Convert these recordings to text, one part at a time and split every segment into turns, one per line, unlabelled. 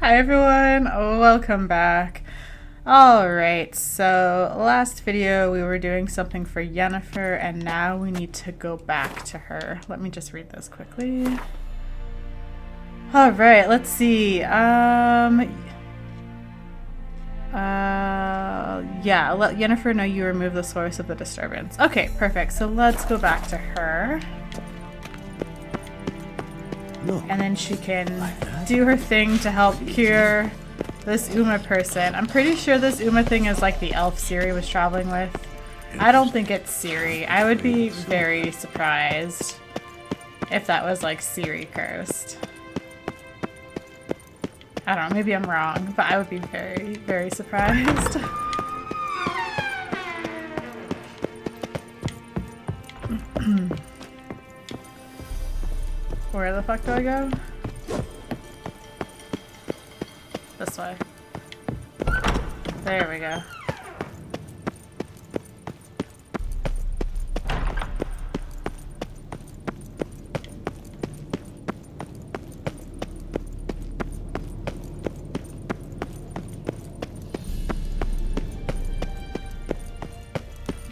Hi everyone, welcome back. Alright, so last video we were doing something for Yennefer and now we need to go back to her. Let me just read this quickly. Alright, let's see. Yeah, let Yennefer know you remove the source of the disturbance. Okay, perfect. So let's go back to her. And then she can do her thing to help cure this Uma person. I'm pretty sure this Uma thing is like the elf Ciri was traveling with. I don't think it's Ciri. I would be very surprised if that was like Ciri cursed. I don't know, maybe I'm wrong, but I would be very, very surprised. Where the fuck do I go? This way. There we go.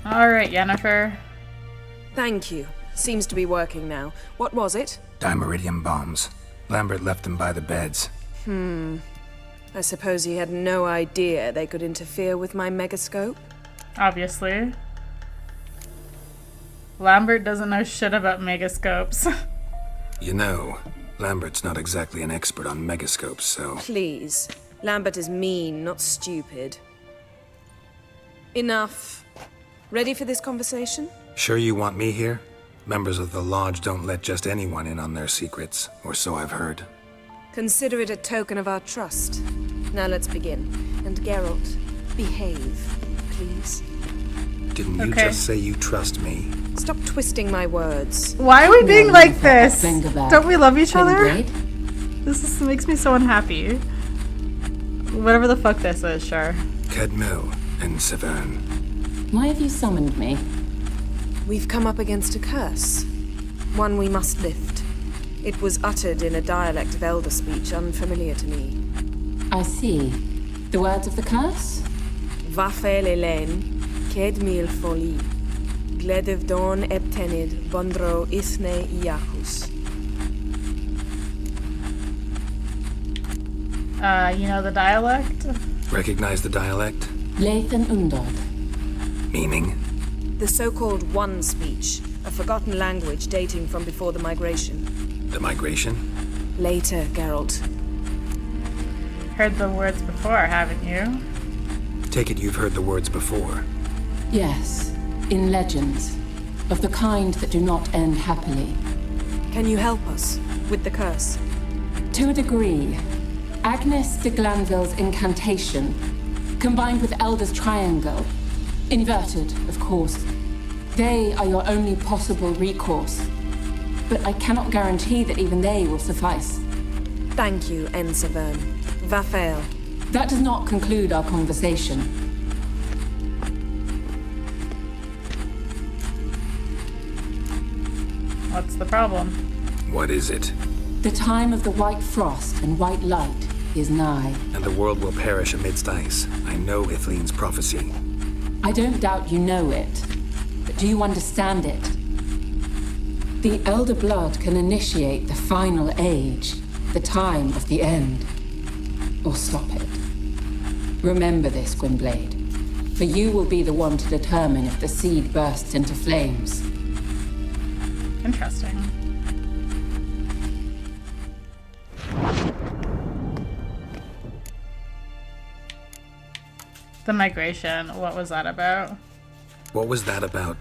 Alright, Yennefer.
Thank you. Seems to be working now. What was it?
Dimeridium bombs. Lambert left them by the beds.
I suppose he had no idea they could interfere with my megascope?
Obviously. Lambert doesn't know shit about megascopes.
You know, Lambert's not exactly an expert on megascopes, so...
Please. Lambert is mean, not stupid. Enough. Ready for this conversation?
Sure you want me here? Members of the Lodge don't let just anyone in on their secrets, or so I've heard.
Consider it a token of our trust. Now let's begin. And Geralt, behave, please.
Didn't you just say you trust me?
Stop twisting my words.
Why are we being like this? Don't we love each other? This makes me so unhappy. Whatever the fuck this is, sure.
Cadmel and Severn.
Why have you summoned me?
We've come up against a curse. One we must lift. It was uttered in a dialect of Elder speech unfamiliar to me.
I see. The words of the curse?
Vafel Elen, Kedmil Foli, Gledev Don Ebtenid, Bondro Isne Iacus.
You know the dialect?
Recognize the dialect?
Lathan Undod.
Meaning?
The so-called One speech, a forgotten language dating from before the migration.
The migration?
Later, Geralt.
Heard the words before, haven't you?
Take it you've heard the words before.
Yes, in legends. Of the kind that do not end happily.
Can you help us with the curse?
To a degree. Agnes de Glanville's incantation, combined with Elder's triangle, inverted, of course. They are your only possible recourse. But I cannot guarantee that even they will suffice.
Thank you, N. Severn. Vafel.
That does not conclude our conversation.
What's the problem?
What is it?
The time of the white frost and white light is nigh.
And the world will perish amidst ice. I know Ithleen's prophecy.
I don't doubt you know it, but do you understand it? The Elder Blood can initiate the final age, the time of the end, or stop it. Remember this, Gwynblade, for you will be the one to determine if the seed bursts into flames.
Interesting. The migration, what was that about?
What was that about?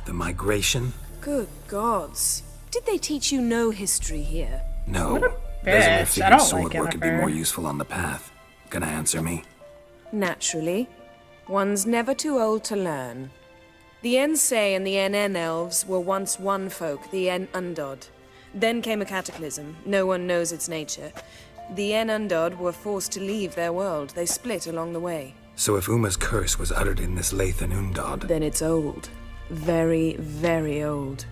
The migration?
Good gods. Did they teach you no history here?
No.
Bitch,
Vesemir
I
figured
don't
sword
like
work could be
Yennefer.
more useful on the path. Gonna answer me?
Naturally. One's never too old to learn. The Ensei and the NN elves were once one folk, the En Undod. Then came a cataclysm. No one knows its nature. The En Undod were forced to leave their world. They split along the way.
So if Uma's curse was uttered in this Lathan Undod...
Then it's old. Very, very old.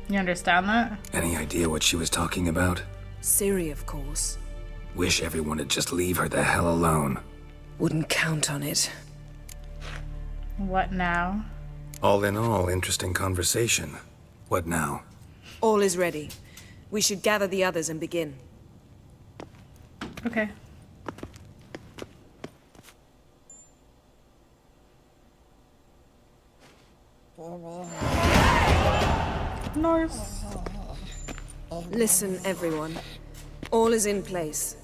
You understand that?
Any idea what she was talking about?
Ciri, of course.
Wish everyone would just leave her the hell alone.
Wouldn't count on it.
What now?
All in all, interesting conversation. What now?
All is ready. We should gather the others and begin.
Okay. Norse.
Listen, everyone. All is in place.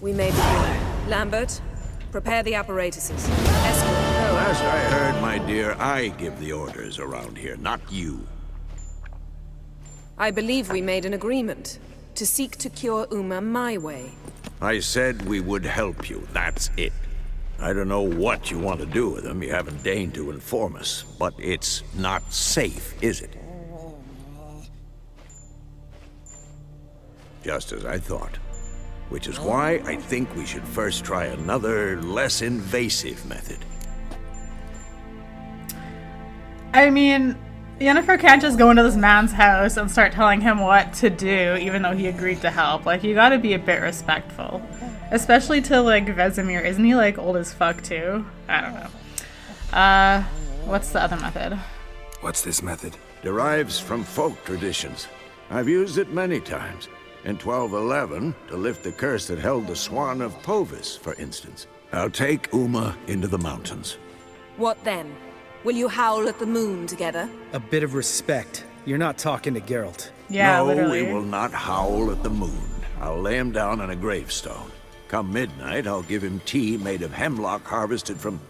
We may begin. Lambert, prepare the apparatuses. Escort.
Last I heard, my dear, I give the orders around here, not you.
I believe we made an agreement to seek to cure Uma my way.
I said we would help you, that's it. I don't know what you want to do with them, you haven't deigned to inform us, but it's not safe, is it? Just as I thought. Which is why I think we should first try another, less invasive method.
I mean, Yennefer can't just go into this man's house and start telling him what to do, even though he agreed to help. Like, you gotta be a bit respectful. Especially to, like, Vesemir. Isn't he, like, old as fuck, too? I don't know. What's the other method?
What's this method?
Derives from folk traditions. I've used it many times. In 1211, to lift the curse that held the Swan of Povis, for instance. I'll take Uma into the mountains.
What then? Will you howl at the moon together?
A bit of respect. You're not talking to Geralt.
Yeah,
no,
literally.
we will not howl at the moon. I'll lay him down on a gravestone. Come midnight, I'll give him tea made of hemlock harvested from...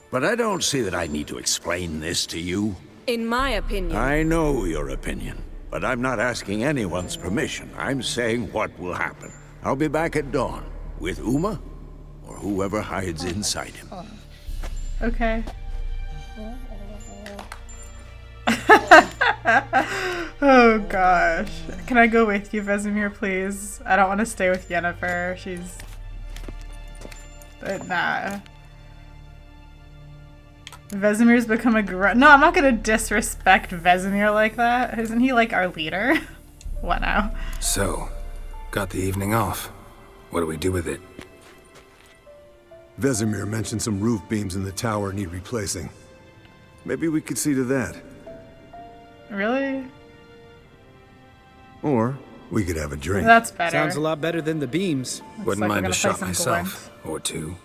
But I don't see that I need to explain this to you.
In my opinion...
I know your opinion, but I'm not asking anyone's permission. I'm saying what will happen. I'll be back at dawn, with Uma, or whoever hides inside him.
Okay. Oh gosh. Can I go with you, Vesemir, please? I don't want to stay with Yennefer. She's... nah. Vesemir's become a No, I'm not gonna disrespect Vesemir like that. Isn't he like our leader? What now?
So, got the evening off. What do we do with it?
Vesemir mentioned some roof beams in the tower need replacing. Maybe we could see to that.
Really?
Or we could have a drink.
That's better.
Sounds a lot better than the beams.
Looks
Wouldn't
like we're
mind
gonna
a
play
shot
some
myself. Or two.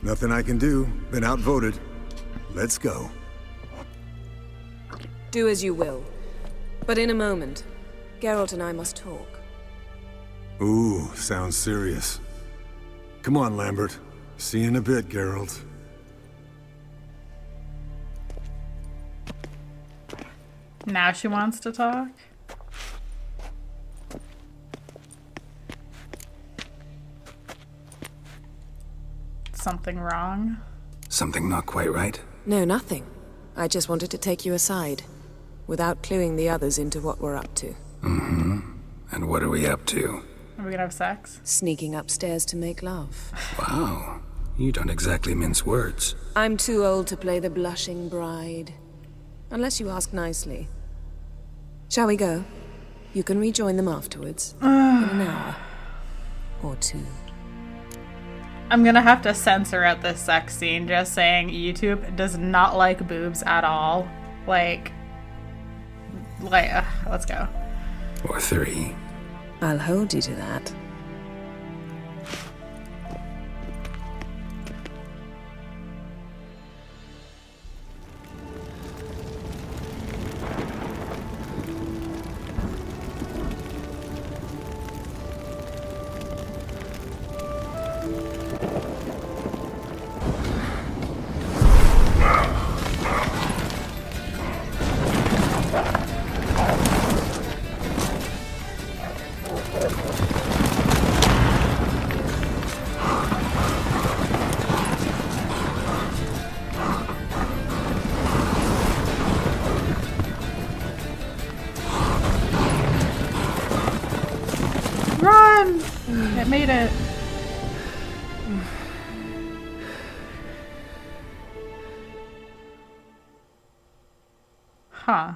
Nothing I can do. Been outvoted. Let's go.
Do as you will. But in a moment, Geralt and I must talk.
Ooh, sounds serious. Come on, Lambert. See you in a bit, Geralt.
Now she wants to talk? Something wrong?
Something not quite right?
No, nothing. I just wanted to take you aside, without cluing the others into what we're up to.
Mm-hmm. And what are we up to?
Are we gonna have sex?
Sneaking upstairs to make love.
Wow. You don't exactly mince words.
I'm too old to play the blushing bride. Unless you ask nicely. Shall we go? You can rejoin them afterwards. In an hour. Or two.
I'm gonna have to censor out this sex scene, just saying YouTube does not like boobs at all. Like, let's go.
Or three.
I'll hold you to that.
Run! It made it. Huh.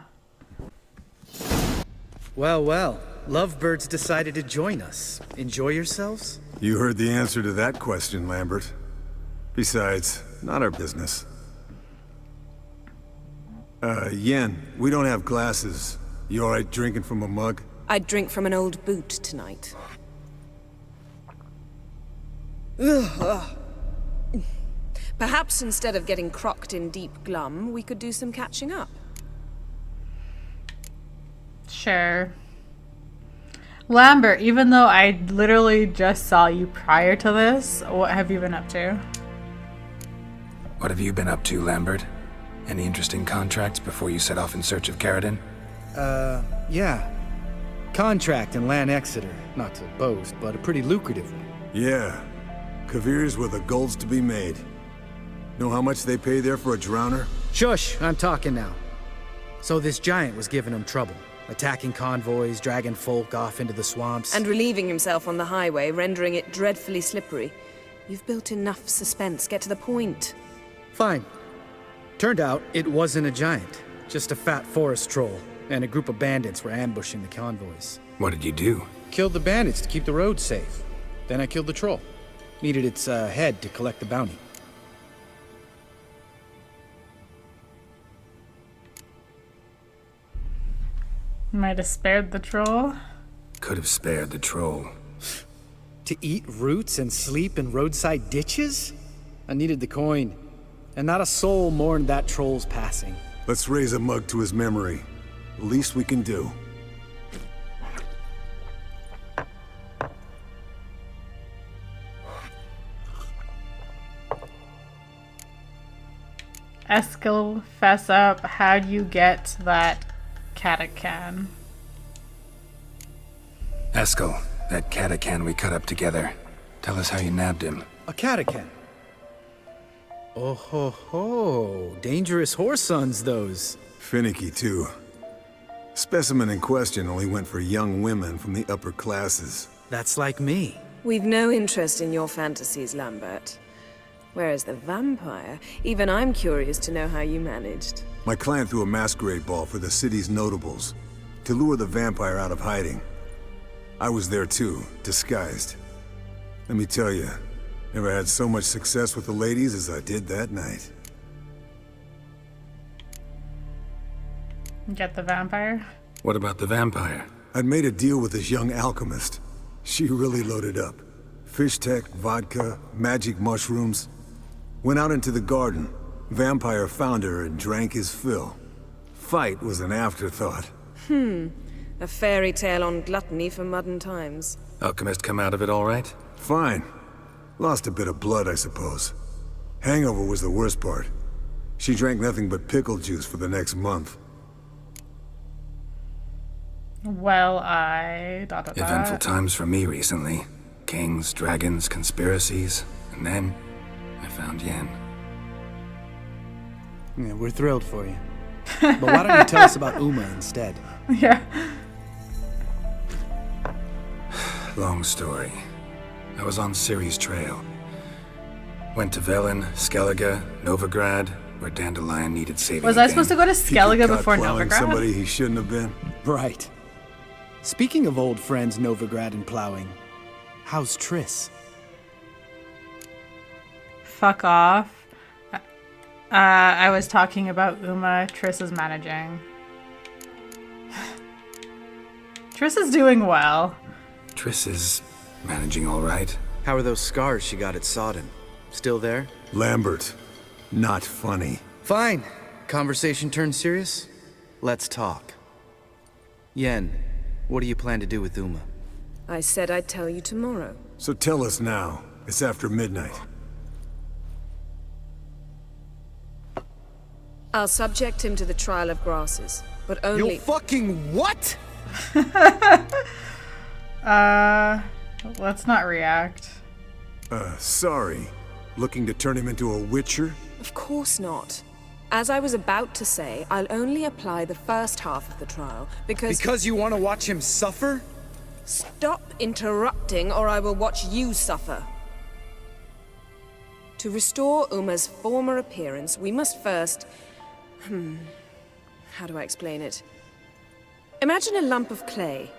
Well, well. Lovebirds decided to join us. Enjoy yourselves?
You heard the answer to that question, Lambert. Besides, not our business. Yen, we don't have glasses. You alright drinking from a mug?
I'd drink from an old boot tonight. Perhaps instead of getting crocked in deep glum, we could do some catching up.
Sure. Lambert, even though I literally just saw you prior to this, what have you been up to?
What have you been up to, Lambert? Any interesting contracts before you set off in search of Caridin?
Yeah. Contract in Lan Exeter. Not to boast, but a pretty lucrative one.
Yeah. Kavir's where the gold's to be made. Know how much they pay there for a drowner?
Shush, I'm talking now. So this giant was giving him trouble. Attacking convoys, dragging folk off into the swamps.
And relieving himself on the highway, rendering it dreadfully slippery. You've built enough suspense. Get to the point.
Fine. Turned out it wasn't a giant. Just a fat forest troll. And a group of bandits were ambushing the convoys.
What did you do?
Killed the bandits to keep the road safe. Then I killed the troll. Needed its head to collect the bounty.
Might have spared the troll.
Could have spared the troll.
To eat roots and sleep in roadside ditches? I needed the coin. And not a soul mourned that troll's passing.
Let's raise a mug to his memory. The least we can do.
Eskel, fess up. How'd you get that catachan?
Eskel, that catachan we cut up together. Tell us how you nabbed him.
A catachan. Oh ho ho. Dangerous horse sons, those.
Finicky, too. Specimen in question only went for young women from the upper classes.
That's like me.
We've no interest in your fantasies, Lambert. Whereas the vampire, even I'm curious to know how you managed.
My clan threw a masquerade ball for the city's notables to lure the vampire out of hiding. I was there too, disguised. Let me tell you, never had so much success with the ladies as I did that night.
Get the vampire?
What about the vampire?
I'd made a deal with this young alchemist. She really loaded up. Fish tech, vodka, magic mushrooms. Went out into the garden. Vampire found her and drank his fill. Fight was an afterthought.
A fairy tale on gluttony for modern times.
Alchemist come out of it all right?
Fine. Lost a bit of blood, I suppose. Hangover was the worst part. She drank nothing but pickle juice for the next month.
Well,
Eventful times for me recently. Kings, dragons, conspiracies. And then, I found Yen.
Yeah, we're thrilled for you. But why don't you tell us about Uma instead?
Yeah.
Long story. I was on Ciri's trail. Went to Velen, Skellige, Novigrad, where Dandelion needed saving.
Was I supposed to go to Skellige before
Plowing
Novigrad?
somebody he shouldn't have been.
Right. Speaking of old friends Novigrad and plowing, how's Triss?
Fuck off. I was talking about Uma. Triss is managing. Triss is doing well.
Triss is managing all right.
How are those scars she got at Sodden? Still there?
Lambert, not funny.
Fine. Conversation turned serious? Let's talk. Yen, what do you plan to do with Uma?
I said I'd tell you tomorrow.
So tell us now. It's after midnight.
I'll subject him to the trial of grasses, but only—
You fucking what?
Let's not react.
Sorry. Looking to turn him into a witcher?
Of course not. As I was about to say, I'll only apply the first half of the trial, because—
Because you want to watch him suffer?
Stop interrupting, or I will watch you suffer. To restore Uma's former appearance, we must first— how do I explain it? Imagine a lump of clay.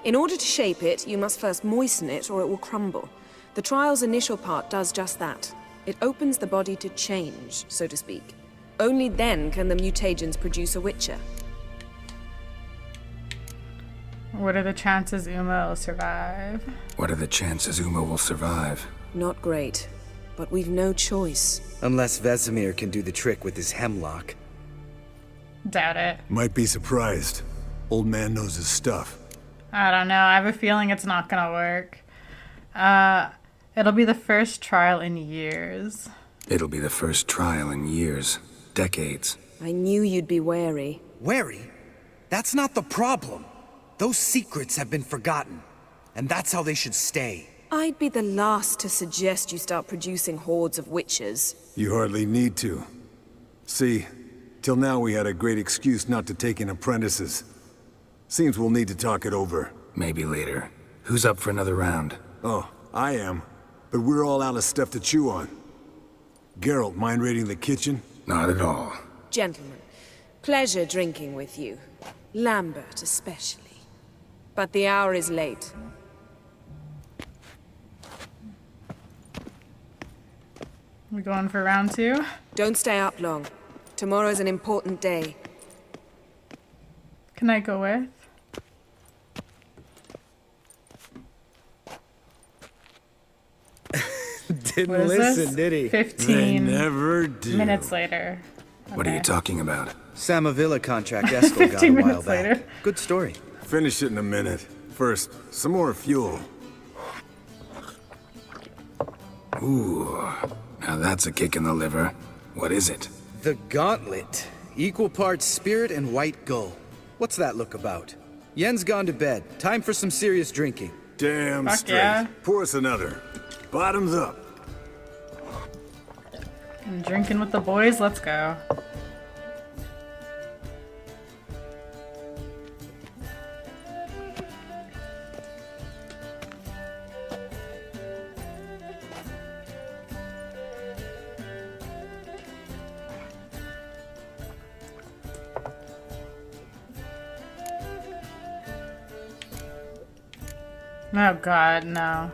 In order to shape it, you must first moisten it or it will crumble. The trial's initial part does just that. It opens the body to change, so to speak. Only then can the mutagens produce a Witcher.
What are the chances Uma will survive?
What are the chances Uma will survive?
Not great, but we've no choice.
Unless Vesemir can do the trick with his hemlock.
Doubt it.
Might be surprised. Old man knows his stuff.
I don't know. I have a feeling it's not gonna work. It'll be the first trial in years.
It'll be the first trial in years. Decades.
I knew you'd be wary.
Wary? That's not the problem. Those secrets have been forgotten. And that's how they should stay.
I'd be the last to suggest you start producing hordes of witches.
You hardly need to. See, till now we had a great excuse not to take in apprentices. Seems we'll need to talk it over.
Maybe later. Who's up for another round?
Oh, I am. But we're all out of stuff to chew on. Geralt, mind raiding the kitchen?
Not at all.
Gentlemen, pleasure drinking with you. Lambert especially. But the hour is late.
We going for round 2?
Don't stay up long. Tomorrow's an important day.
Can I go with?
Didn't
What is
listen,
this?
did he?
15
never do.
minutes later.
What are you
Okay.
talking about?
Samavilla contract Eskel got a
15
while
minutes
back.
later.
Good story.
Finish it in a minute. First, some more fuel.
Ooh, now that's a kick in the liver. What is it?
The Gauntlet. Equal parts spirit and white gull. What's that look about? Yen's gone to bed. Time for some serious drinking.
Damn
Fuck
straight.
yeah.
Pour us another. Bottoms up.
I'm drinking with the boys. Let's go. Oh god, no.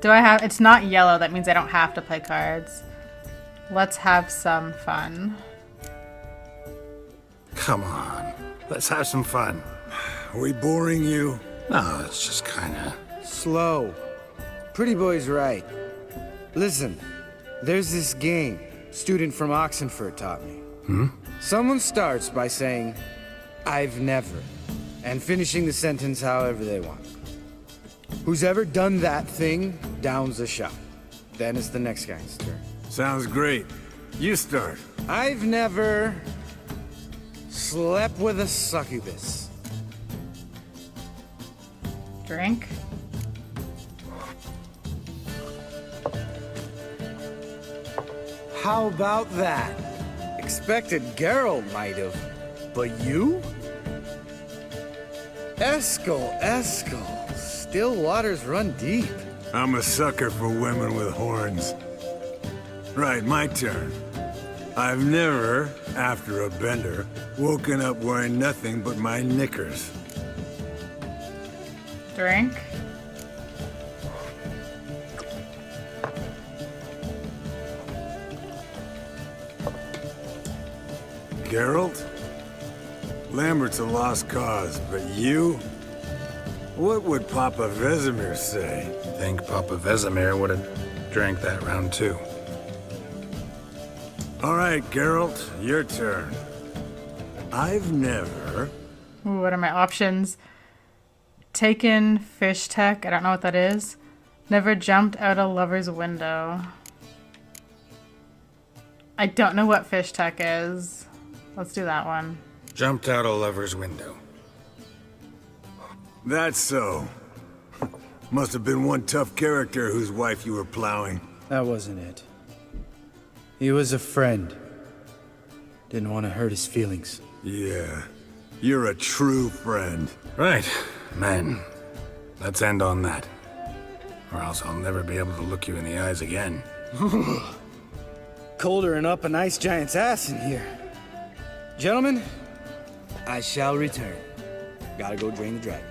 Do I have... It's not yellow, that means I don't have to play cards. Let's have some fun.
Come on. Let's have some fun.
Are we boring you?
No, it's just kinda...
Slow. Pretty boy's right. Listen, there's this game student from Oxenford taught me. Someone starts by saying, I've never, and finishing the sentence however they want. Who's ever done that thing downs a shot. Then it's the next guy's turn.
Sounds great. You start.
I've never slept with a succubus.
Drink.
How about that? Expected Geralt might have, but you? Eskel. Still waters run deep.
I'm a sucker for women with horns. Right, my turn. I've never, after a bender, woken up wearing nothing but my knickers.
Drink.
Geralt? Lambert's a lost cause, but you? What would Papa Vesemir say?
Think Papa Vesemir would have drank that round 2.
All right, Geralt, your turn. I've never...
Ooh, what are my options? Taken fish tech. I don't know what that is. Never jumped out a lover's window. I don't know what fish tech is. Let's do that one.
Jumped out a lover's window.
That's so. Must have been one tough character whose wife you were plowing.
That wasn't it. He was a friend. Didn't want to hurt his feelings.
Yeah. You're a true friend.
Right, men. Let's end on that. Or else I'll never be able to look you in the eyes again.
Colder and up an ice giant's ass in here. Gentlemen, I shall return. Gotta go drain the dragon.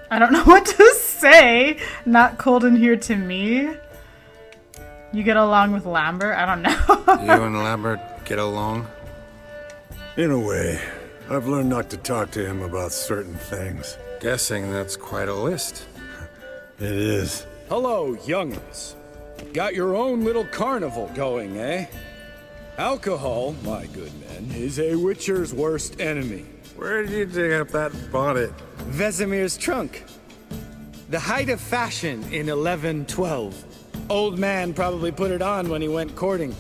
I don't know what to say. Not cold in here to me. You get along with Lambert? I don't know.
You and Lambert get along?
In a way, I've learned not to talk to him about certain things.
Guessing that's quite a list.
It is.
Hello, youngins. Got your own little carnival going, eh? Alcohol, my good men, is a witcher's worst enemy.
Where did you dig up that bonnet?
Vesemir's trunk. The height of fashion in 1112. Old man probably put it on when he went courting.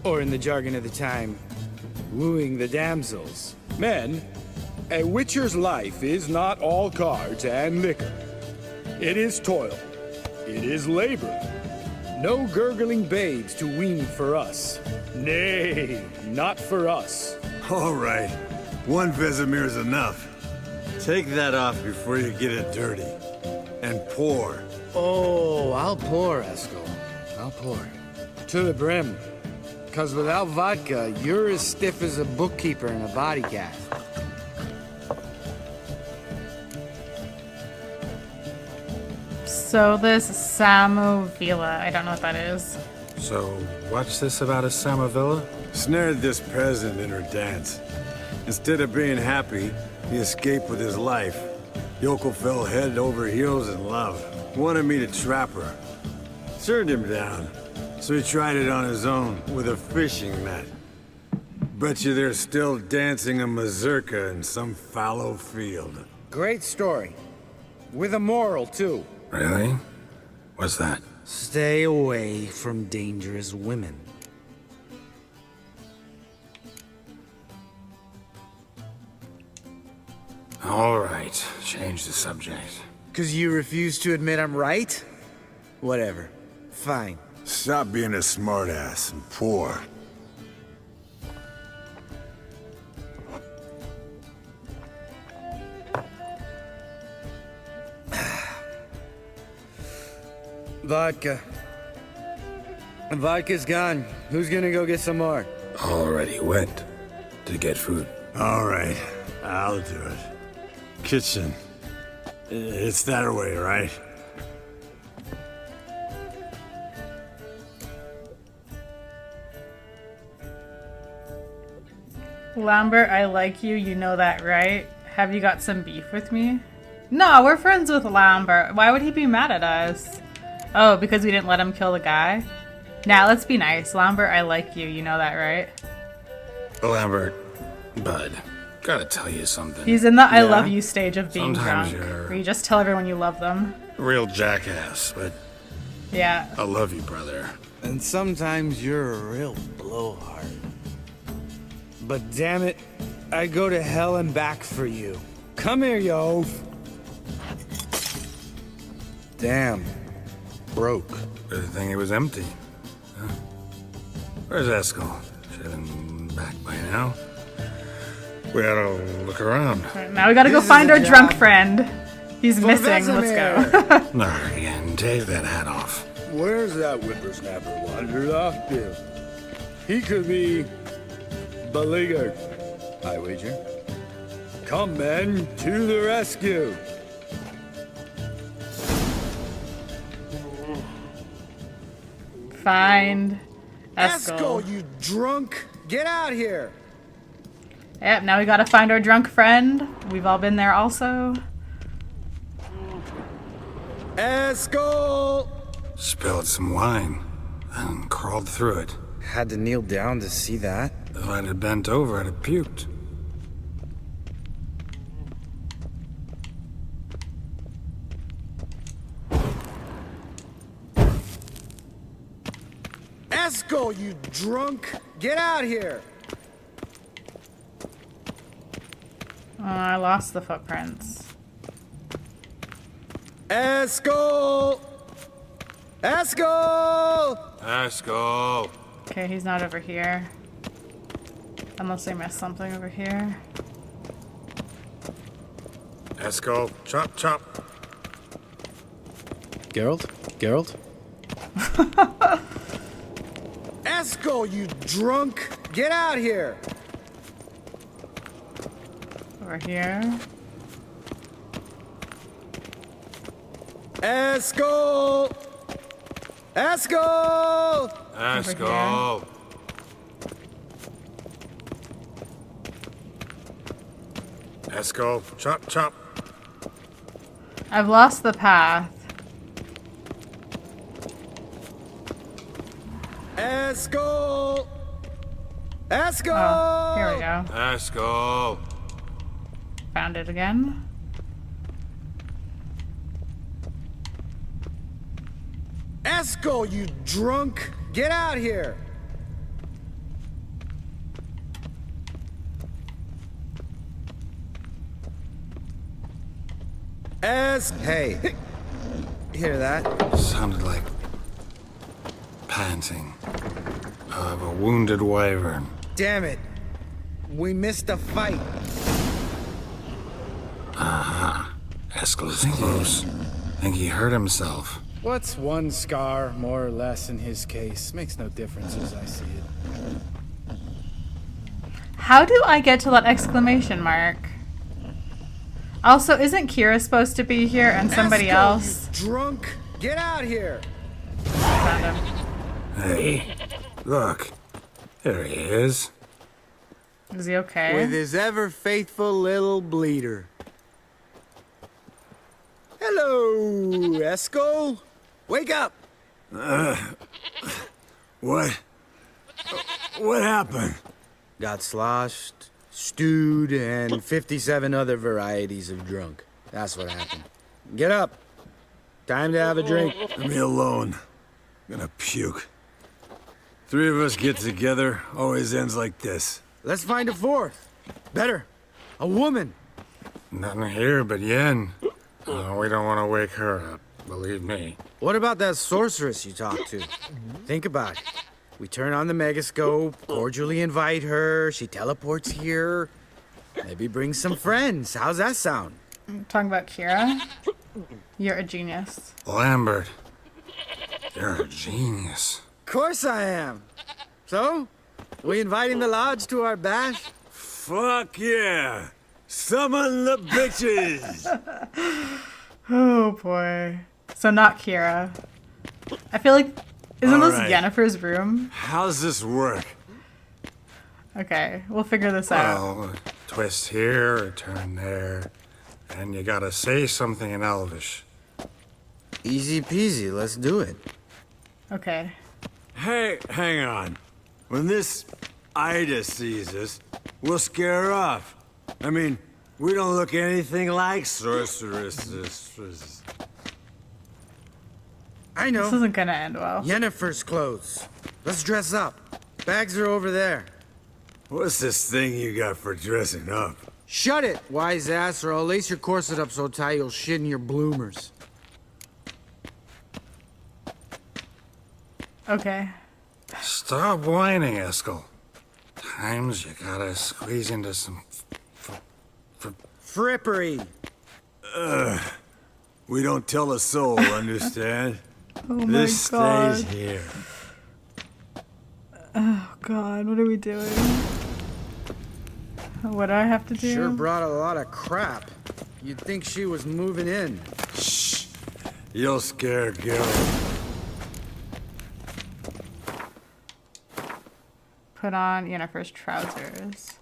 Or in the jargon of the time, wooing the damsels. Men, a witcher's life is not all cards and liquor. It is toil. It is labor. No gurgling babes to wean for us. Nay, not for us.
All right. One Vesemir's enough. Take that off before you get it dirty. And pour.
Oh, I'll pour, Eskel. I'll pour. To the brim. 'Cause without vodka, you're as stiff as a bookkeeper in a body cast.
So this Samovila, I don't know what that is.
So, what's this about a Samavilla?
Snared this peasant in her dance. Instead of being happy, he escaped with his life. Yoko fell head over heels in love. Wanted me to trap her. Turned him down. So he tried it on his own with a fishing net. Bet you they're still dancing a mazurka in some fallow field.
Great story. With a moral, too.
Really? What's that?
Stay away from dangerous women.
All right, change the subject.
'Cause you refuse to admit I'm right? Whatever. Fine.
Stop being a smartass and pour.
Vodka. Vodka's gone. Who's gonna go get some more?
Already went to get food.
All right, I'll do it. Kitchen. It's that way, right?
Lambert, I like you. You know that, right? Have you got some beef with me? No, we're friends with Lambert. Why would he be mad at us? Oh, because we didn't let him kill the guy? Now, let's be nice. Lambert, I like you. You know that, right?
Lambert, bud, gotta tell you something.
He's in the I love you stage of being
Sometimes
drunk.
you're-
Where you just tell everyone you love them.
Real jackass, but
Yeah.
I love you, brother.
And sometimes you're a real blowhard. But damn it, I go to hell and back for you. Come here, yo. Damn. Broke.
Good thing it was empty. Huh? Where's Eskel? Should have been back by now. We oughta look around.
Now we gotta go
This is
find
a
our drunk
job
friend. He's missing. Let's go.
Not again. Take that hat off.
Where's that whippersnapper wandered off to? He could be beleaguered, I wager. Come, men, to the rescue!
Find Eskel.
you drunk! Get out here!
Yep, now we gotta find our drunk friend. We've all been there also.
Eskel!
Spilled some wine and crawled through it.
Had to kneel down to see that.
If I'd have bent over, I'd have puked.
Eskel, you drunk! Get out here!
Oh, I lost the footprints.
Eskel! Eskel!
Eskel!
Okay, he's not over here. Unless I missed something over here.
Eskel, chop chop.
Geralt? Geralt? Eskel, you drunk! Get out here!
Over here.
Eskel! Eskel!
Eskel! Eskel, chop, chop.
I've lost the path.
Eskel! Eskel!
Oh, here we go.
Eskel.
Found it again.
Eskel, you drunk! Get out here! Hey, hear that?
Sounded like panting of a wounded wyvern.
Damn it. We missed a fight.
Eskel's close. Think he hurt himself.
What's one scar, more or less, in his case? Makes no difference as I see it.
How do I get to that exclamation mark? Also, isn't Kira supposed to be here and somebody
Eskel,
else?
You drunk! Get out here!
Found him.
Hey, look. There he is.
Is he okay?
With his ever faithful little bleeder. Hello, Eskel. Wake up!
What? What happened?
Got sloshed, stewed, and 57 other varieties of drunk. That's what happened. Get up. Time to have a drink.
Leave me alone. I'm gonna puke. Three of us get together, always ends like this.
Let's find a fourth. Better. A woman.
Nothing here but Yen. We don't want to wake her up, believe me.
What about that sorceress you talked to? Think about it. We turn on the megascope, cordially invite her, she teleports here. Maybe bring some friends. How's that sound?
Talking about Kira? You're a genius.
Lambert, you're a genius.
Of course I am. So, we inviting the lodge to our bash?
Fuck yeah! Summon the bitches!
Oh boy. So not Kira. I feel like, isn't
All
this
right.
Yennefer's room?
How's this work?
Okay, we'll figure this out.
Well, twist here or turn there, and you gotta say something in Elvish.
Easy peasy, let's do it.
Okay.
Hey, hang on. When this Ida sees us, we'll scare her off. I mean, we don't look anything like sorceresses.
I
This
know.
isn't gonna end well.
Yennefer's clothes. Let's dress up. Bags are over there.
What's this thing you got for dressing up?
Shut it, wise ass, or I'll lace your corset up so tight you'll shit in your bloomers.
Okay.
Stop whining, Eskel. Times you gotta squeeze into some
Frippery.
We don't tell a soul, understand?
Oh my
This
god.
stays here.
Oh god, what are we doing? What do I have to do?
Sure brought a lot of crap. You'd think she was moving in.
Shh. You'll scare Gil.
Put on Yennefer's trousers.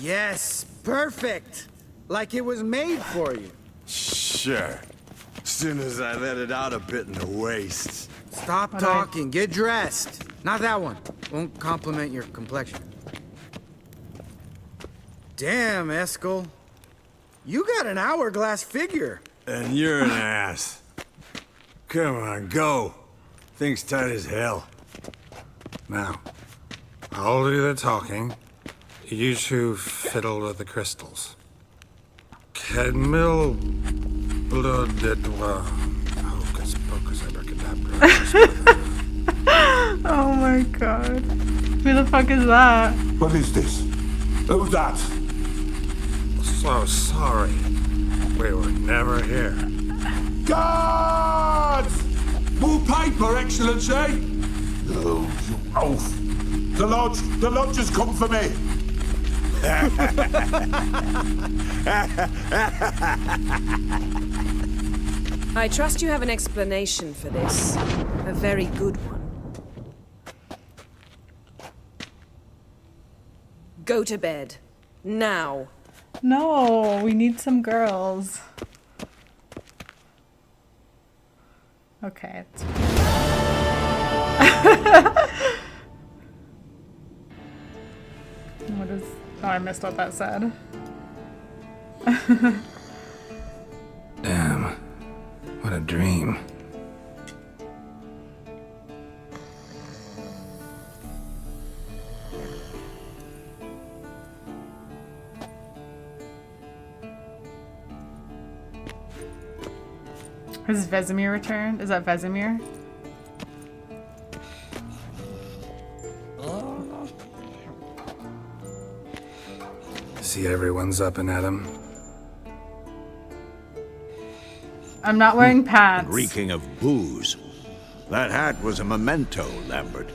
Yes, perfect. Like it was made for you.
Sure. Soon as I let it out a bit in the waist.
Stop
What
talking. Get dressed. Not that one. Won't compliment your complexion. Damn, Eskel. You got an hourglass figure.
And you're an ass. Come on, go. Thing's tight as hell.
Now, I'll do the talking. You two fiddle with the crystals. Kedmil bloodedwa. Hocus pocus abracadabra.
Oh my god. Who the fuck is that?
What is this? Who's that?
So sorry. We were never here.
Guards! More paper, Excellency! No, you oaf! The lodge has come for me!
I trust you have an explanation for this. A very good one. Go to bed. Now.
No, we need some girls. Okay. What is... Oh, I missed what that said.
Damn. What a dream.
Has Vesemir returned? Is that Vesemir?
See everyone's up and at 'em.
I'm not wearing pants.
Reeking of booze. That hat was a memento, Lambert.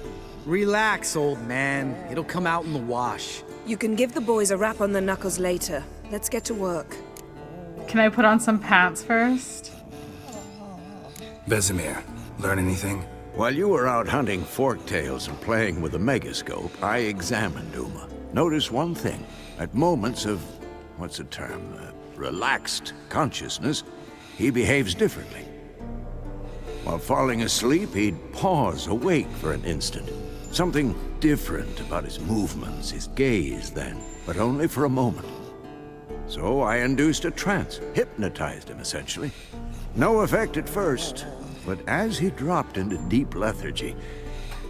Relax, old man. It'll come out in the wash.
You can give the boys a rap on the knuckles later. Let's get to work.
Can I put on some pants first?
Vesemir, learn anything?
While you were out hunting forktails and playing with the megascope, I examined Uma. Notice one thing. At moments of, what's the term, relaxed consciousness, he behaves differently. While falling asleep, he'd pause, awake for an instant. Something different about his movements, his gaze then, but only for a moment. So I induced a trance, hypnotized him essentially. No effect at first, but as he dropped into deep lethargy,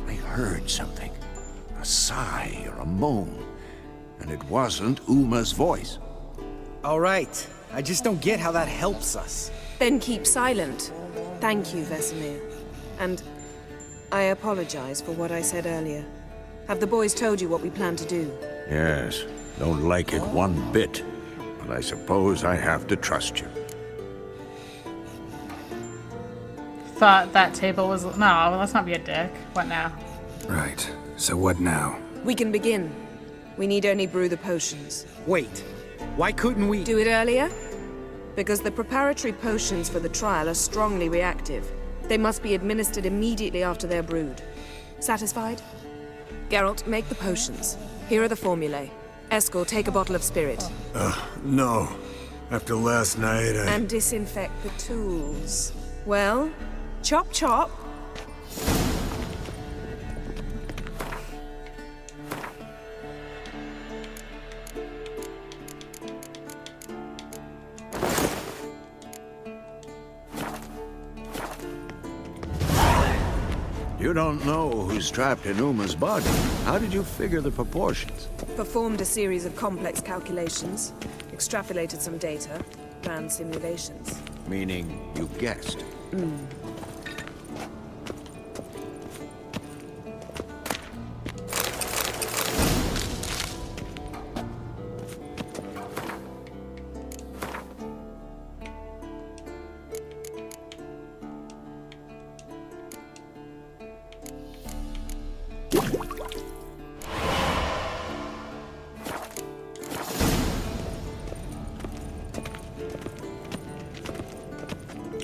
I heard something. A sigh or a moan. And it wasn't Uma's voice.
All right. I just don't get how that helps us.
Then keep silent. Thank you, Vesemir. And I apologize for what I said earlier. Have the boys told you what we plan to do?
Yes, don't like it one bit. But I suppose I have to trust you.
Thought that table was... No, let's not be a dick. What now?
Right. So what now?
We can begin. We need only brew the potions.
Wait. Why couldn't we...
Do it earlier? Because the preparatory potions for the trial are strongly reactive. They must be administered immediately after they're brewed. Satisfied? Geralt, make the potions. Here are the formulae. Eskel, take a bottle of spirit.
No. After last night,
And disinfect the tools. Well, chop chop.
You don't know who's trapped in Uma's body. How did you figure the proportions?
Performed a series of complex calculations. Extrapolated some data. Ran simulations.
Meaning you guessed.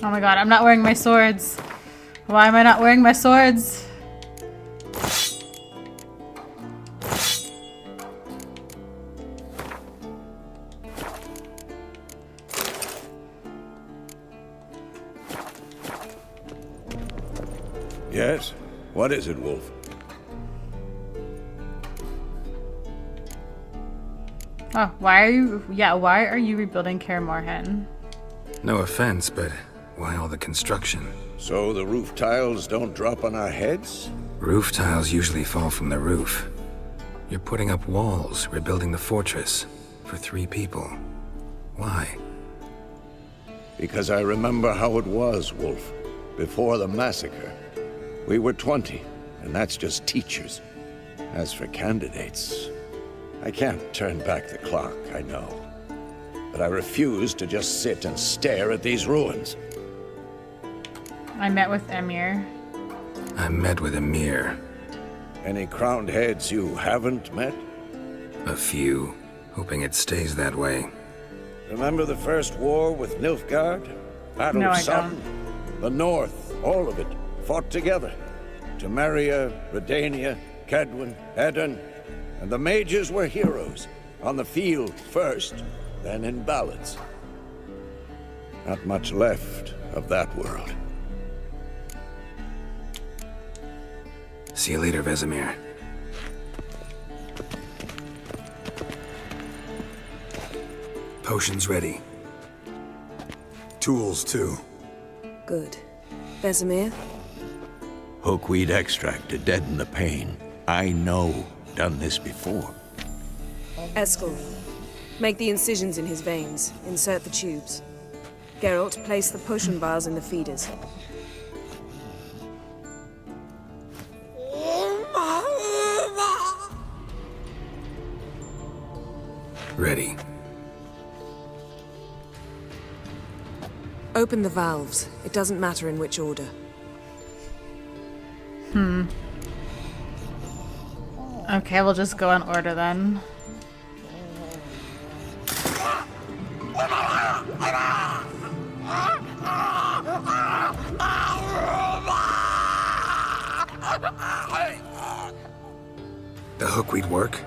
Oh my god, I'm not wearing my swords. Why am I not wearing my swords?
Yes? What is it, Wolf?
Oh, why are you rebuilding Kaer Morhen?
No offense, but why all the construction?
So the roof tiles don't drop on our heads?
Roof tiles usually fall from the roof. You're putting up walls, rebuilding the fortress. For 3 people. Why?
Because I remember how it was, Wolf. Before the massacre. We were 20, and that's just teachers. As for candidates, I can't turn back the clock, I know. but I refuse to just sit and stare at these ruins.
I met with Emir.
I met with Emir.
Any crowned heads you haven't met?
A few. Hoping it stays that way.
Remember the first war with Nilfgaard? Battle
No,
of
I
Sutton? The North, all of it, fought together. Temeria, Redania, Cadwyn, Edirn, and the mages were heroes. On the field first, then in ballads. Not much left of that world.
See you later, Vesemir. Potions ready.
Tools, too.
Good. Vesemir?
Hookweed extract to deaden the pain. I know. Done this before.
Eskel, make the incisions in his veins. Insert the tubes. Geralt, place the potion vials in the feeders.
Ready.
Open the valves. It doesn't matter in which order.
Okay, we'll just go in order then.
The hookweed work?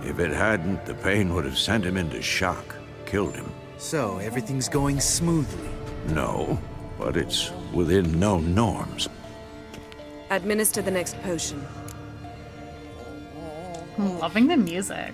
If it hadn't, the pain would have sent him into shock. Killed him.
So, everything's going smoothly.
No, but it's within known norms.
Administer the next potion.
I'm loving the music.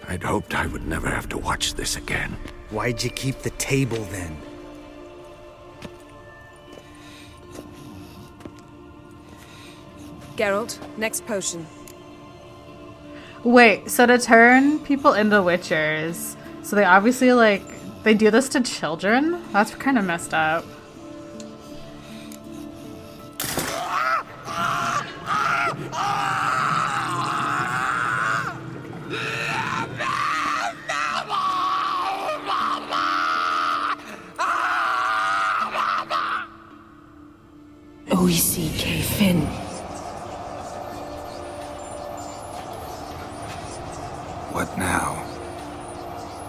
I'd hoped I would never have to watch this again.
Why'd you keep the table then?
Geralt, next potion.
Wait, so to turn people into witchers, so they obviously, like, they do this to children? That's kind of messed up.
O-E-C-K Finn.
What now?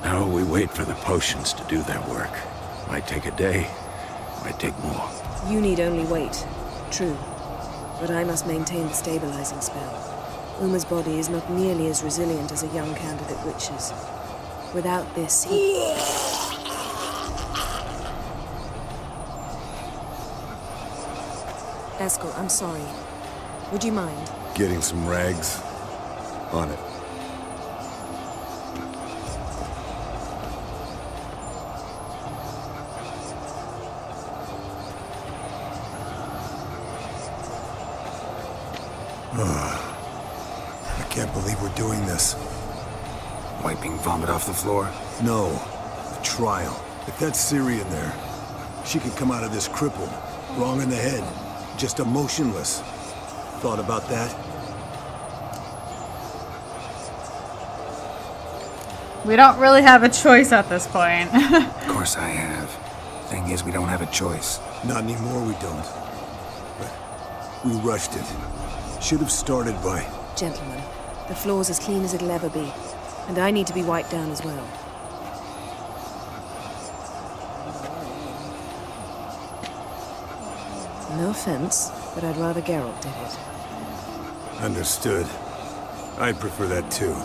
Now we wait for the potions to do their work. Might take a day, might take more.
You need only wait. True. But I must maintain the stabilizing spell. Uma's body is not nearly as resilient as a young candidate witch's. Without this, he... Eskel, I'm sorry. Would you mind?
Getting some rags. On it. I can't believe we're doing this.
Wiping vomit off the floor?
No, the trial. If that's Ciri in there, she could come out of this crippled, wrong in the head, just emotionless. Thought about that?
We don't really have a choice at this point.
Of course I have. Thing is, we don't have a choice.
Not anymore, we don't. But we rushed it. Should have started by...
Gentlemen, the floor's as clean as it'll ever be. And I need to be wiped down as well. No offense, but I'd rather Geralt did it.
Understood. I'd prefer that too.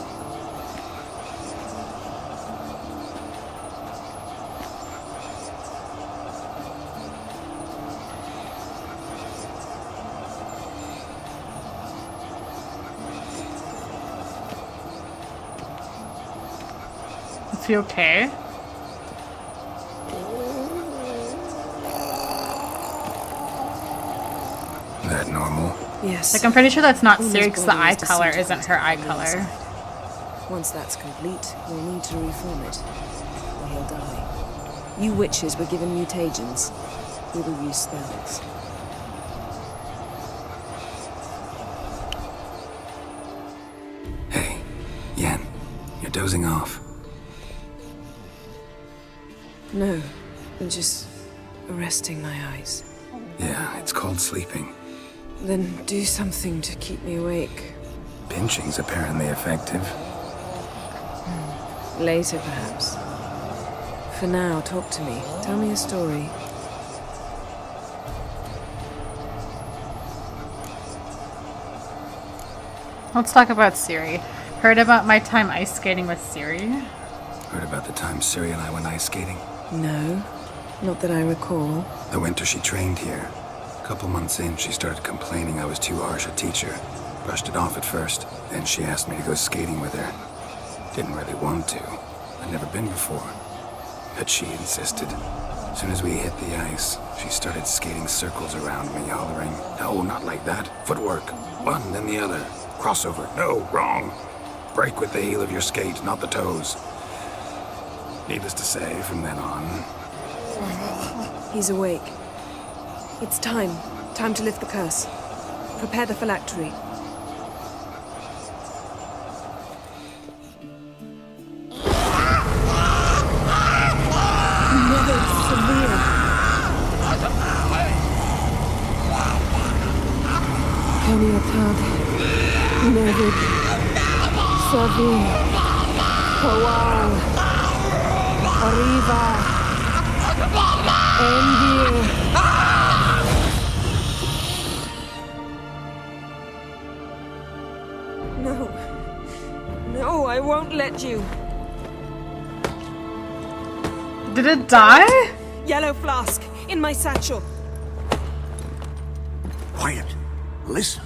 Is he okay?
That normal?
Yes.
Like, I'm pretty sure that's not
Uma's
Ciri because the
body
eye
is
color
disintegrating
isn't her eye
on the
color.
inside. Once that's complete, we'll need to reform it. he'll die. You witches were given mutagens. We will use spells.
Hey, Yen, you're dozing off.
No, I'm just resting my eyes.
Yeah, it's called sleeping.
Then do something to keep me awake.
Pinching's apparently effective.
Later, perhaps. For now, talk to me. Tell me a story.
Let's talk about Ciri. Heard about my time ice skating with Ciri?
Heard about the time Ciri and I went ice skating?
No, not that I recall.
The winter she trained here. A couple months in, she started complaining I was too harsh a teacher. Brushed it off at first. Then she asked me to go skating with her. Didn't really want to. I'd never been before. But she insisted. As soon as we hit the ice, she started skating circles around me, hollering, "No, not like that. Footwork. One, then the other. Crossover. No, wrong. Break with the heel of your skate, not the toes." Needless to say, from then on...
He's awake. It's time. Time to lift the curse. Prepare the phylactery.
Kaniatad, Nevid, Savi, Kowal, Arriva, Endir.
No. No, I won't let you.
Did it die?
Yellow flask, in my satchel.
Quiet. Listen.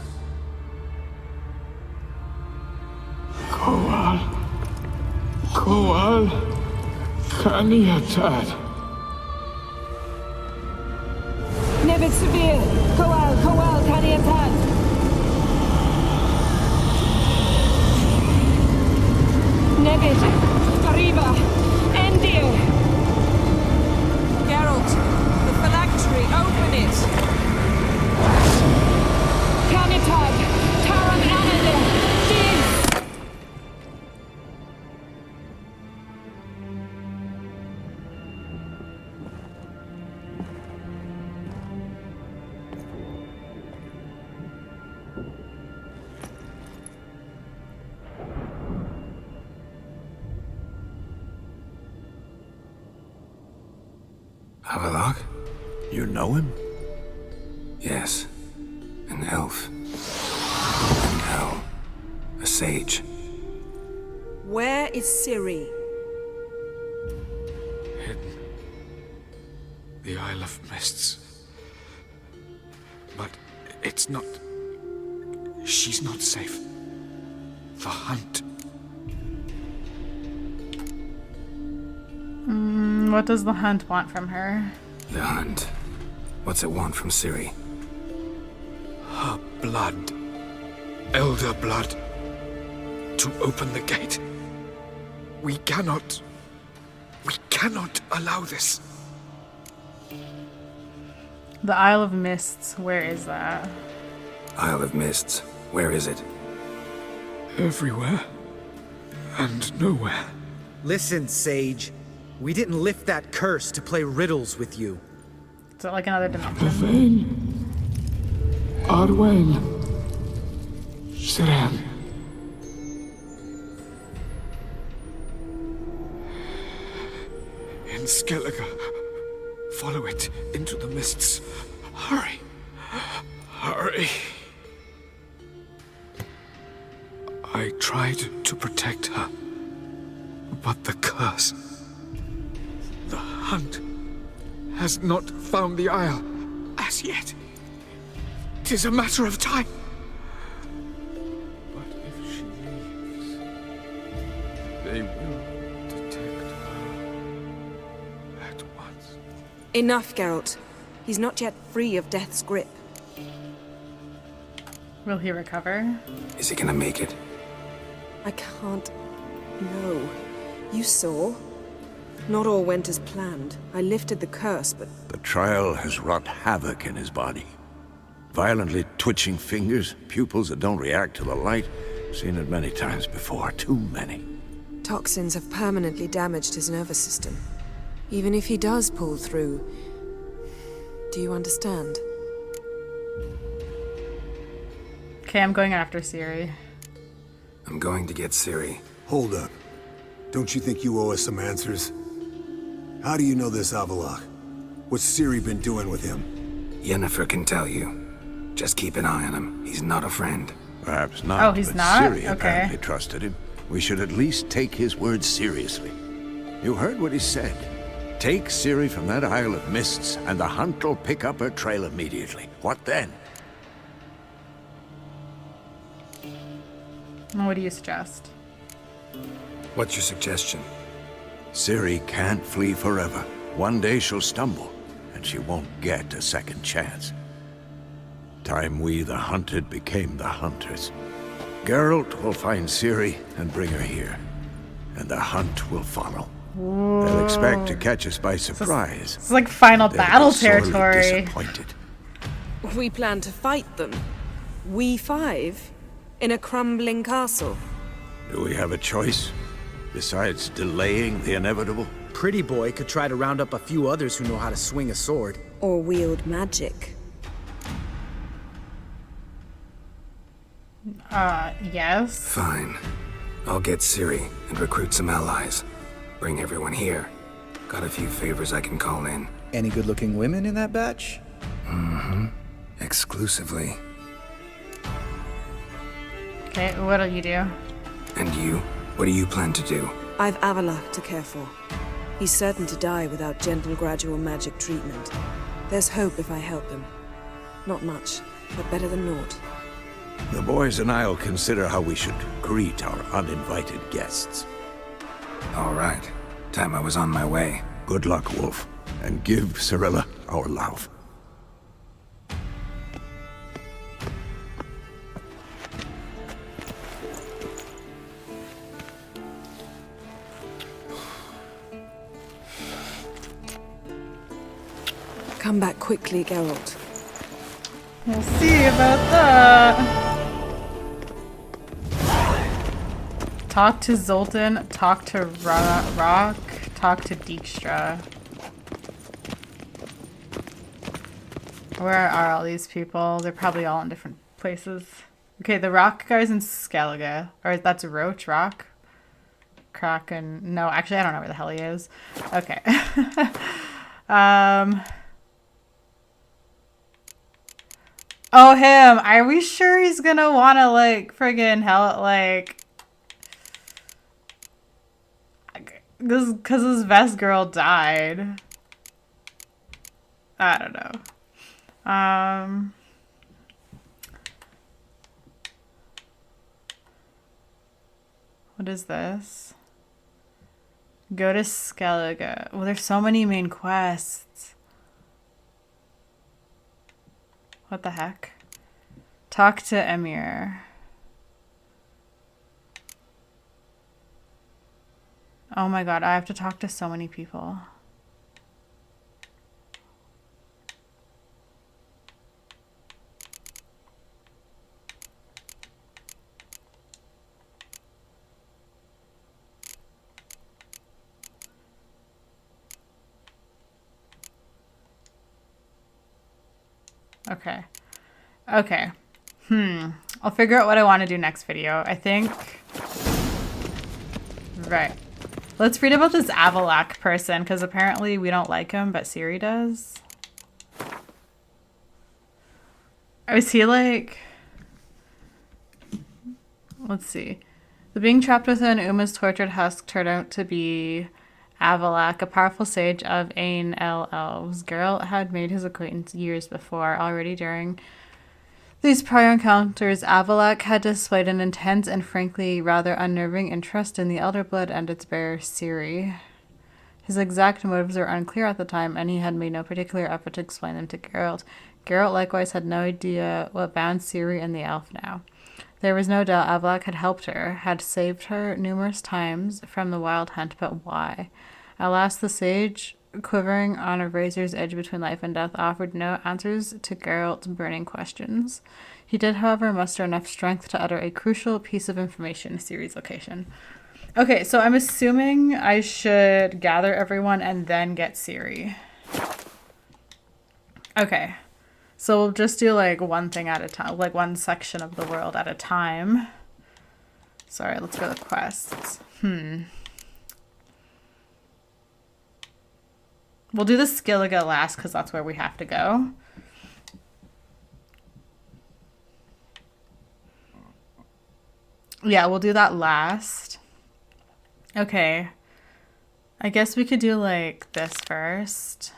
Kowal. Kowal. Kaniatad.
Nevid Severe, Kowal, Kowal, Kaniatad. Nevid, Arriba, Endir.
Geralt, the phylactery, open it.
Kanitad, Taran Anadin, Diz.
Havelok?
You know him?
Yes. An elf. An owl. A sage.
Where is Ciri?
Hidden. The Isle of Mists. But it's not... She's not safe. The hunt.
What does the hunt want from her?
The hunt. What's it want from Ciri?
Her blood. Elder blood. To open the gate. We cannot allow this.
The Isle of Mists, where is that?
Isle of Mists. Where is it?
Everywhere. And nowhere.
Listen, Sage. We didn't lift that curse to play riddles with you.
Is it like another
The
dimension?
vein. Arwen. Siren. In Skellige. Follow it into the mists. Hurry. Hurry. I tried to protect her. But the curse. The hunt has not found the Isle as yet. 'Tis a matter of time. But if she leaves, they will detect her at once.
Enough, Geralt. He's not yet free of death's grip.
Will he recover?
Is he gonna make it?
I can't... No. You saw? Not all went as planned. I lifted the curse, but
The trial has wrought havoc in his body. Violently twitching fingers, pupils that don't react to the light. Seen it many times before, too many.
toxins have permanently damaged his nervous system. Even if he does pull through, do you understand?
Okay, I'm going after Ciri.
I'm going to get Ciri.
Hold up. Don't you think you owe us some answers? How do you know this Avallac'h? What's Ciri been doing with him?
Yennefer can tell you. Just keep an eye on him. He's not a friend.
Perhaps not.
Oh, he's
but
not?
Ciri
Okay.
apparently trusted him. We should at least take his words seriously. You heard what he said. Take Ciri from that Isle of Mists, and the hunt will pick up her trail immediately. What then?
What do you suggest?
What's your suggestion?
Ciri can't flee forever. One day she'll stumble, and she won't get a second chance. Time we, the hunted, became the hunters. Geralt will find Ciri and bring her here, and the hunt will follow. They'll expect to catch us by surprise.
It's like final
They'll
battle
be sorely
territory.
disappointed.
We plan to fight them. We five? In a crumbling castle?
Do we have a choice? Besides delaying the inevitable?
Pretty Boy could try to round up a few others who know how to swing a sword.
Or wield magic?
Yes.
Fine. I'll get Ciri and recruit some allies. Bring everyone here. Got a few favors I can call in.
Any good-looking women in that batch?
Exclusively.
Okay, what'll you do?
And you? What do you plan to do?
I've Avallac'h to care for. He's certain to die without gentle, gradual magic treatment. There's hope if I help him. Not much, but better than naught.
The boys and I'll consider how we should greet our uninvited guests.
All right. Time I was on my way.
Good luck, Wolf, and give Cirilla our love.
Come back quickly, Geralt.
We'll see about that. Talk to Zoltan, talk to Rock, talk to Dijkstra. Where are all these people? They're probably all in different places. Okay, the Rock guy's in Skellige. Or that's Roach Rock? Kraken. No, actually I don't know where the hell he is. Okay. Oh, him. Are we sure he's gonna wanna, like, friggin' hell, like... Because his best girl died. I don't know. What is this? Go to Skellige. Well, there's so many main quests. What the heck? Talk to Emir. Oh my god, I have to talk to so many people. Okay. Okay. I'll figure out what I want to do next video. I think... Right. Let's read about this Avallac'h person, because apparently we don't like him, but Ciri does. Is he like... Let's see. The being trapped within Uma's tortured husk turned out to be Avallac'h, a powerful sage of Ain El Elves. Geralt had made his acquaintance years before. Already during these prior encounters, Avallac'h had displayed an intense and frankly rather unnerving interest in the Elder Blood and its bearer, Ciri. His exact motives were unclear at the time, and he had made no particular effort to explain them to Geralt. Geralt likewise had no idea what bound Ciri and the elf now. There was no doubt Avallac'h had helped her, had saved her numerous times from the Wild Hunt, but why? At last the sage, quivering on a razor's edge between life and death, offered no answers to Geralt's burning questions. He did, however, muster enough strength to utter a crucial piece of information, Ciri's location. Okay, so I'm assuming I should gather everyone and then get Ciri. Okay, so we'll just do like one thing at a time, like one section of the world at a time. Sorry, let's go to quests. We'll do the Skellige last because that's where we have to go. Yeah, we'll do that last. Okay. I guess we could do like this first.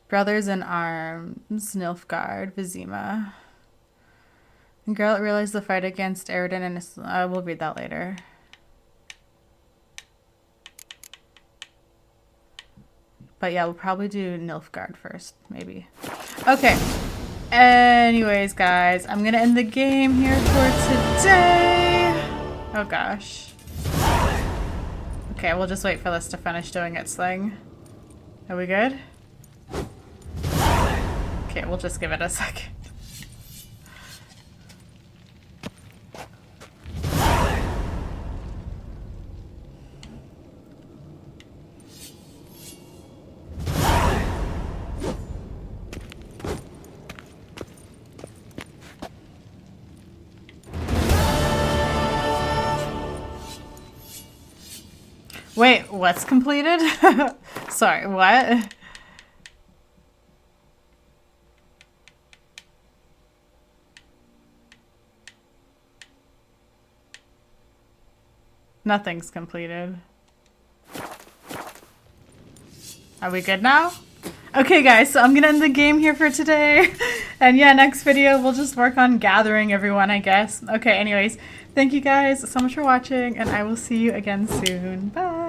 Brothers in Arms, Nilfgaard, Vizima. And Geralt realized the fight against Eredin and we'll read that later. But yeah, we'll probably do Nilfgaard first, maybe. Okay. Anyways, guys, I'm gonna end the game here for today. Oh gosh. Okay, we'll just wait for this to finish doing its thing. Are we good? Okay, we'll just give it a second. Wait, what's completed? Sorry, what? Nothing's completed. Are we good now? Okay guys, so I'm gonna end the game here for today. And yeah, next video we'll just work on gathering everyone, I guess. Okay, anyways, thank you guys so much for watching, and I will see you again soon. Bye!